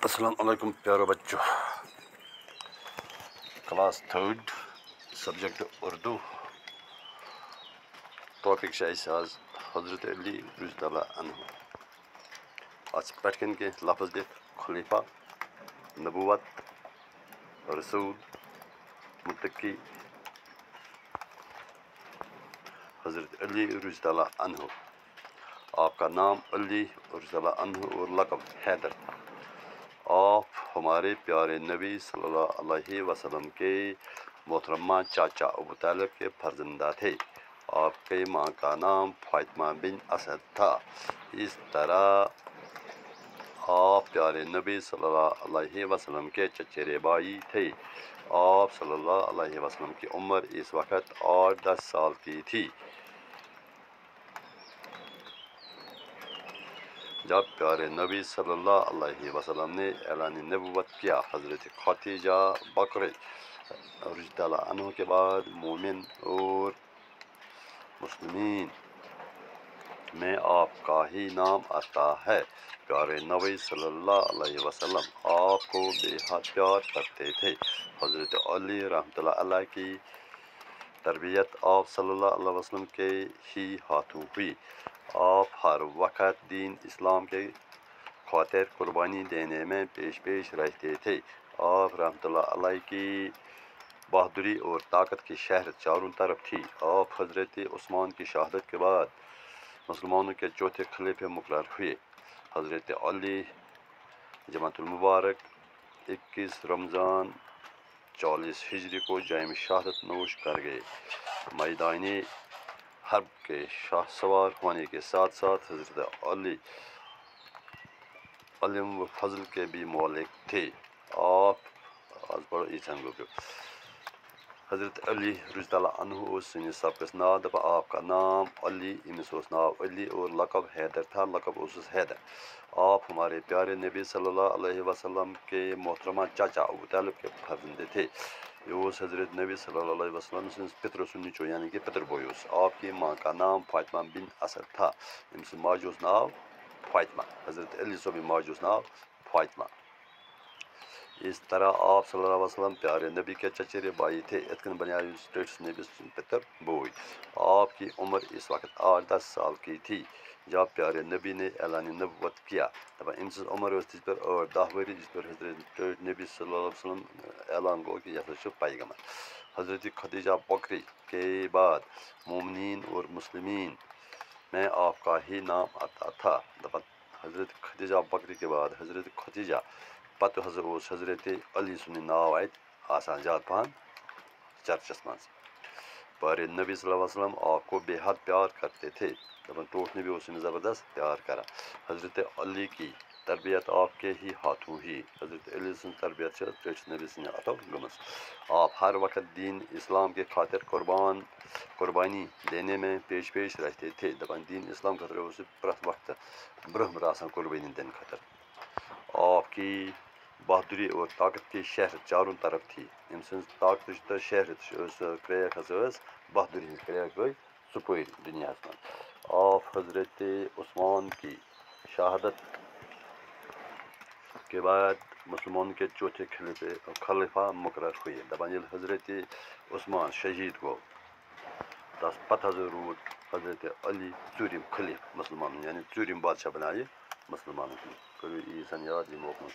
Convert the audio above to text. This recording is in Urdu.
السلام علیکم پیارو بچوں، کلاس 3 سبجیکٹ اردو، ٹاپک آز حضرت علی رضی اللہ عنہ۔ آج پٹ کن کے لفظ دت خلیفہ، نبوت، رسول، متقی حضرت علی رضی اللہ عنہ۔ آپ کا نام علی رضی اللہ عنہ اور لقب حیدر تھا۔ آپ ہمارے پیارے نبی صلی اللہ علیہ وسلم کے محترمہ چاچا ابو طالب کے فرزندہ تھے۔ آپ کی ماں کا نام فاطمہ بن اسد تھا۔ اس طرح آپ پیارے نبی صلی اللہ علیہ وسلم کے چچیرے بھائی تھے۔ آپ صلی اللہ علیہ وسلم کی عمر اس وقت 8-10 سال کی تھی جب پیارے نبی صلی اللہ علیہ وسلم نے اعلان نبوت کیا۔ حضرت خدیجہ بکر رضی اللہ عنہ کے بعد مومن اور مسلمین میں آپ کا ہی نام آتا ہے۔ پیارے نبی صلی اللہ علیہ وسلم آپ کو بے حد پیار کرتے تھے۔ حضرت علی رحمۃ اللہ علیہ کی تربیت آپ صلی اللہ علیہ وسلم کے ہی ہاتھوں ہوئی۔ آپ ہر وقت دین اسلام کے خاطر قربانی دینے میں پیش رہتے تھے۔ آپ رحمۃ اللہ علیہ کی بہادری اور طاقت کی شہرت چاروں طرف تھی۔ آپ حضرت عثمان کی شہادت کے بعد مسلمانوں کے چوتھے خلیفہ مقرر ہوئے۔ حضرت علی جمعۃ المبارک 21 رمضان 40 ہجری کو جام شہادت نوش کر گئے۔ میدان حرب کے شاہ سوار ہونے کے ساتھ ساتھ حضرت علی علم و فضل کے بھی مالک تھے۔ آپ حضرت علی رضی اللہ عنہ سن سبقس ناو دپا آپ کا نام علی، امس ناو علی اور لقب حیدر تھا، لقب حیدر۔ آپ ہمارے پیارے نبی صلی اللہ علیہ وسلم کے محترمہ چاچا ابو طالب کے فرزند تھے۔ یہ حضرت نبی صلی اللہ علیہ وسلم سن پتر سنچو یعنی کہ پتر بویوس۔ آپ کی ماں کا نام فاطمہ بن اسد تھا، امس ماجوس ناو فاطمہ۔ حضرت علی صوب ماجوس ناو فاطمہ۔ اس طرح آپ صلی اللہ علیہ وسلم پیارے نبی کے چچیرے بھائی تھے۔ اتکن بنیاد اسٹیٹس نبی پتر بوئی۔ آپ کی عمر اس وقت 8-10 سال کی تھی جب پیارے نبی نے اعلان نبوت کیا۔ دپان امس عمر تج پر 8-10 وری جس پر حضرت نبی صلی اللہ علیہ وسلم اعلان گو کہ یہ پیغمبر۔ حضرت خدیجہ بکری کے بعد مومنین اور مسلمین میں آپ کا ہی نام آتا تھا۔ دپان حضرت خدیجہ بکری کے بعد حضرت خدیجہ پتہ حضرت علی سن ناو آسان زیادہ پہن چرچس مز۔ پیارے نبی صلی اللہ علیہ وسلم آپ کو بے حد پیار کرتے تھے۔ دپان ٹوٹ نبی اس زبردست پیار کرا۔ حضرت علی کی تربیت آپ کے ہی ہاتھوں ہی۔ حضرت علی سن تربیت ٹریٹس نبی سن اتو گمس۔ آپ ہر وقت دین اسلام کے خاطر قربانی دینے میں پیش رہتے تھے۔ دپان دین اسلام خاطر اس پرت وقت برہم آسان قربانی دن خاطر۔ آپ کی بہادری اور طاقت کی شہرت چاروں طرف تھی۔ ام سن طاقت تو شہرت کریک بہادری ہز کریک گئی سپوری دنیا من۔ آپ حضرت عثمان کی شہادت کے بعد مسلمانوں کے چوتھے خلیفہ مقرر ہوئے۔ دپان یل حضرت عثمان شہید گو تس پتہ روٗد حضرت علی ژوٗرِم خلیفہ مسلمانن یعنی ژوٗرِم بادشاہ بنایہِ مسلمانن۔ کٔرِو ییٖژ ہن یاد یہِ موقعہٕ